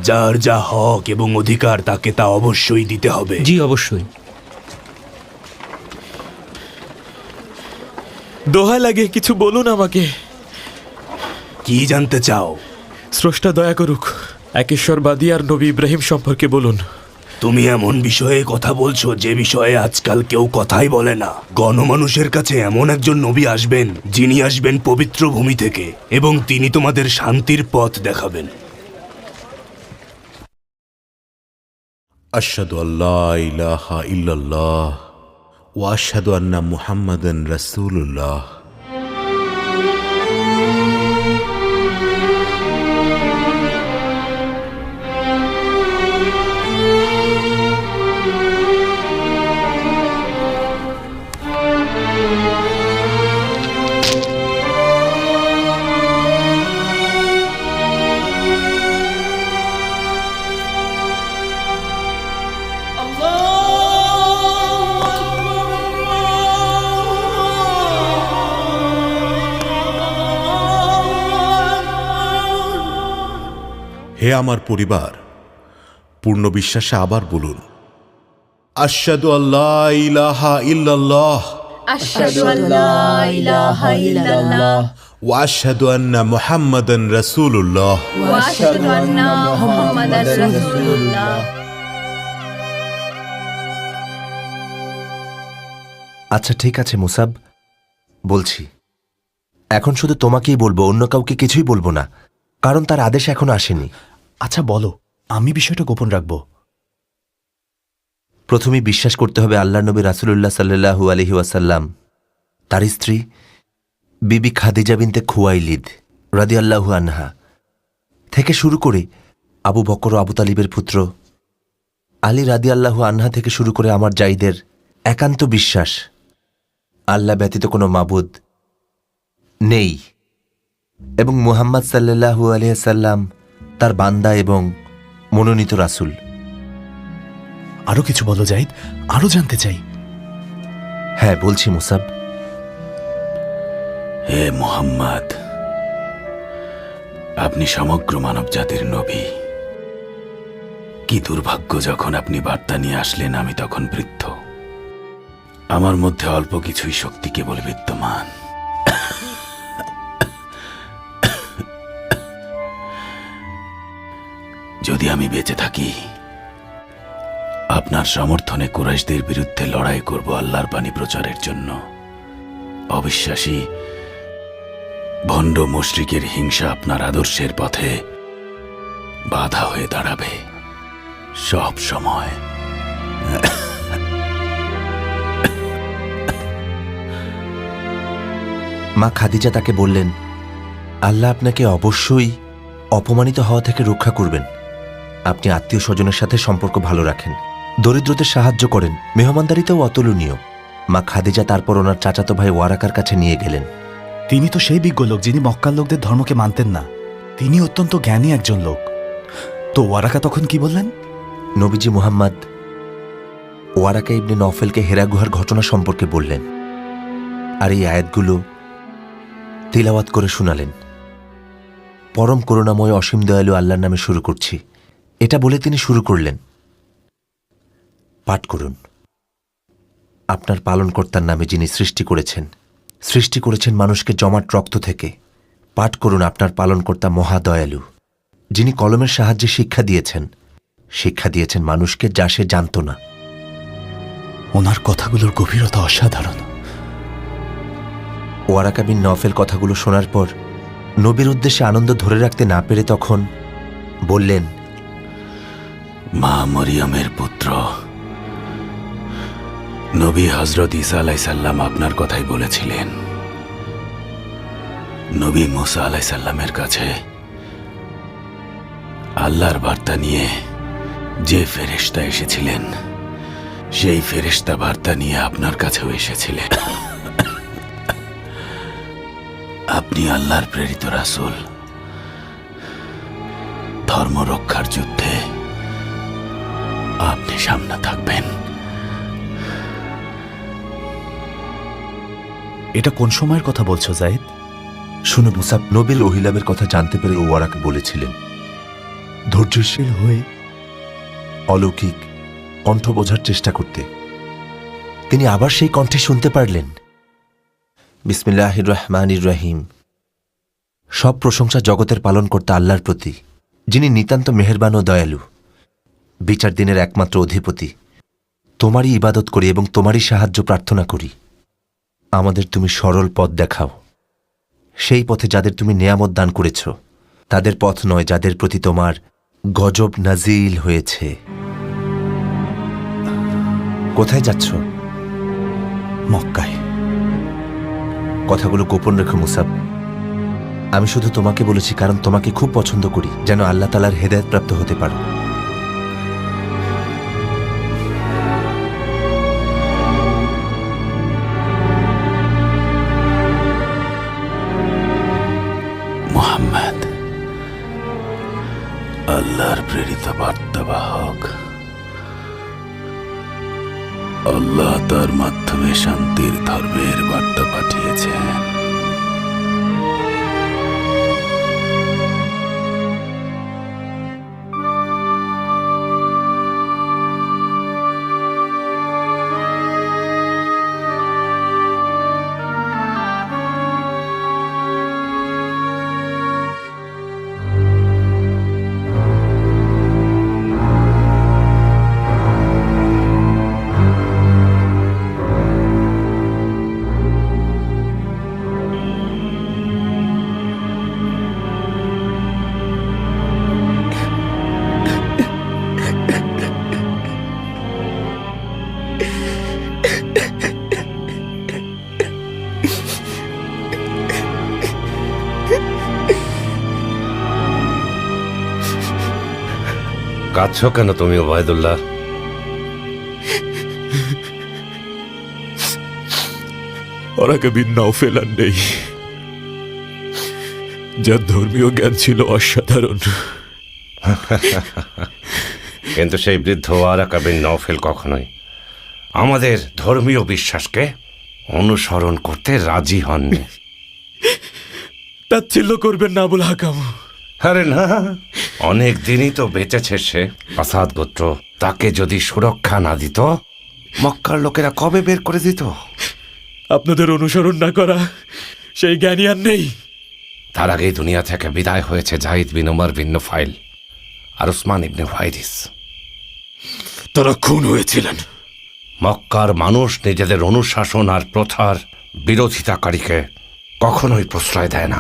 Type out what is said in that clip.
যার যা হক এবং অধিকার তাকে তা অবশ্যই দিতে হবে। জি অবশ্যই। দোহা লাগে কিছু বলুন আমাকে। কি জানতে চাও? স্রষ্টা দয়া করুক, একেশ্বরবাদী আর নবী ইব্রাহিম সম্পর্কে বলুন। তুমি এমন বিষয়ে কথা বলছো যে বিষয়ে আজকাল কেউ কথাই বলে না। গণমানুষের কাছে এমন একজন নবী আসবেন যিনি আসবেন পবিত্র ভূমি থেকে এবং তিনি তোমাদের শান্তির পথ দেখাবেন। আশহাদু আল্লা ইলাহা ইল্লাল্লাহ ওয়া আশহাদু আন্না মুহাম্মাদান রাসূলুল্লাহ। হে আমার পরিবার, পূর্ণ বিশ্বাসে আবার বলুন, আশহাদু আল্লা ইলাহা ইল্লাল্লাহ আশহাদু আল্লা ইলাহা ইল্লাল্লাহ ওয়া আশহাদু আন্না মুহাম্মাদান রাসূলুল্লাহ। ওয়া আশহাদু আন্না মুহাম্মাদার রাসূলুল্লাহ। আচ্ছা ঠিক আছে মুসাব, বলছি। এখন শুধু তোমাকেই বলবো, অন্য কাউকে কিছুই বলবো না, কারণ তার আদেশ এখনো আসেনি। আচ্ছা বলো, আমি বিষয়টা গোপন রাখবো। প্রথমেই বিশ্বাস করতে হবে আল্লাহ নবী রাসূলুল্লাহ সাল্লাল্লাহু আলাইহি ওয়াসাল্লাম, তার স্ত্রী বিবি খাদিজা বিনতে খুয়াইলিদ রাদিয়াল্লাহু আনহা থেকে শুরু করে আবু বকর ও আবু তালিবের পুত্র আলী রাদিয়াল্লাহু আনহা থেকে শুরু করে আমার জাইদের একান্ত বিশ্বাস আল্লাহ ব্যতীত কোনো মাবুদ নেই এবং মুহাম্মদ সাল্লাল্লাহু আলাইহি ওয়াসাল্লাম তার বান্দা এবং মনোনীত রাসূল। আরো কিছু বলো জাহিদ, আরো জানতে চাই। হ্যাঁ বলছি মুসাব। হে মুহাম্মদ, আপনি সমগ্র মানব জাতির নবী। কি দুর্ভাগ্য, যখন আপনি বার্তা নিয়ে আসলেন আমি তখন বৃদ্ধ। আমার মধ্যে অল্প কিছুই শক্তি কেবল বিদ্যমান। যদি আমি বেঁচে থাকি, আপনার সমর্থনে কুরাইশদের বিরুদ্ধে লড়াই করব আল্লাহর বাণী প্রচারের জন্য। অবিশ্বাসী ভণ্ড মুশরিকের হিংসা আপনার আদর্শের পথে বাধা হয়ে দাঁড়াবে সব সময়। মা খাদিজা তাকে বললেন, আল্লাহ আপনাকে অবশ্যই অপমানিত হওয়া থেকে রক্ষা করবেন। আপনি আত্মীয় স্বজনের সাথে সম্পর্ক ভালো রাখেন, দরিদ্রদের সাহায্য করেন, মেহমানদারিতেও অতুলনীয়। মা খাদিজা তারপর ওনার চাচাতো ভাই ওয়ারাকার কাছে নিয়ে গেলেন। তিনি তো সেই বিজ্ঞ লোক যিনি মক্কার লোকদের ধর্মকে মানতেন না। তিনি অত্যন্ত জ্ঞানী একজন লোক। তো ওয়ারাকা তখন কি বললেন? নবীজি মুহাম্মদ ওয়ারাকা ইবনে নওফেলকে হেরা গুহার ঘটনা সম্পর্কে বললেন আর এই আয়াতগুলো তিলাওয়াত করে শোনালেন। পরম করুণাময় অসীম দয়ালু আল্লাহর নামে শুরু করছি, এটা বলে তিনি শুরু করলেন, পাঠ করুন আপনার পালনকর্তার নামে যিনি সৃষ্টি করেছেন মানুষকে জমাট রক্ত থেকে। পাঠ করুন আপনার পালনকর্তা মহাদয়ালু, যিনি কলমের সাহায্যে শিক্ষা দিয়েছেন মানুষকে যা সে জানত না। ওনার কথাগুলোর গভীরতা অসাধারণ। ওয়ারাকা বিন নওফেল কথাগুলো শোনার পর নবীর উদ্দেশ্যে আনন্দ ধরে রাখতে না পেরে তখন বললেন, মা মরিয়মের পুত্র নবী হযরত ঈসা আলাইহিস সালাম আপনার কথাই বলেছিলেন। নবী মুসা আলাইহিস সালামের কাছে আল্লাহর বার্তা নিয়ে যে ফেরেশতা এসেছিলেন, সেই ফেরেশতা বার্তা নিয়ে আপনার কাছেও এসেছিলেন। আপনি আল্লাহর প্রেরিত রাসূল। ধর্ম রক্ষার যুদ্ধে আপনি সামনে থাকবেন। এটা কোন সময়ের কথা বলছো জাহিদ? শুনো মুসাব, নবীর ওহিলামের কথা জানতে পেরে ওয়ারাকা বলেছিলেন, ধৈর্যশীল হয়ে অলৌকিক কণ্ঠ বোঝার চেষ্টা করতে। তিনি আবার সেই কণ্ঠে শুনতে পারলেন, বিসমিল্লাহির রহমানির রহিম। সব প্রশংসা জগতের পালনকর্তা আল্লাহর প্রতি, যিনি নিতান্ত মেহেরবান ও দয়ালু, বিচার দিনের একমাত্র অধিপতি। তোমারই ইবাদত করি এবং তোমারই সাহায্য প্রার্থনা করি। আমাদের তুমি সরল পথ দেখাও, সেই পথে যাদের তুমি নেয়ামত দান করেছ, তাদের পথ নয় যাদের প্রতি তোমার গজব নাজিল হয়েছে। কোথায় যাচ্ছ? মক্কায়। কথাগুলো গোপন রেখো মুসাব। আমি শুধু তোমাকে বলেছি কারণ তোমাকে খুব পছন্দ করি, যেন আল্লাহ তাআলার হেদায়েত প্রাপ্ত হতে পারো। মুহাম্মদ আল্লাহর প্রেরিত বার্তাবাহক। আল্লাহ তার মাধ্যমে শান্তির ধর্মের বার্তা পাঠিয়েছেন। কাঁদছ কেন তুমি ওবায়দুল্লাহ? ওরাকা বিন নওফেল আর নেই, যার ধর্মীয় জ্ঞান ছিল অসাধারণ। কিন্তু সেই বৃদ্ধ ওয়ারাকা বিন নওফেল কখনোই আমাদের ধর্মীয় বিশ্বাসকে অনুসরণ করতে রাজি হননি। তাচ্ছিল্য করবেন না আবুল হাকাম। আরে না, অনেক দিনই তো বেঁচেছে সে। আসাদ গোত্র তাকে যদি সুরক্ষা না দিত, মক্কার লোকেরা কবে বের করে দিত? আপনাদের অনুসরণ না করা সেই জ্ঞানী আর নেই। তার আগেই দুনিয়া থেকে বিদায় হয়েছে জাহিদ বিন উমর বিন নুফাইল আর উসমান ইবনে হুয়াইরিস। তারা খুন হয়েছিলেন। মক্কার মানুষ নিজেদের অনুশাসন আর প্রথার বিরোধিতাকারীকে কখনোই প্রশ্রয় দেয় না।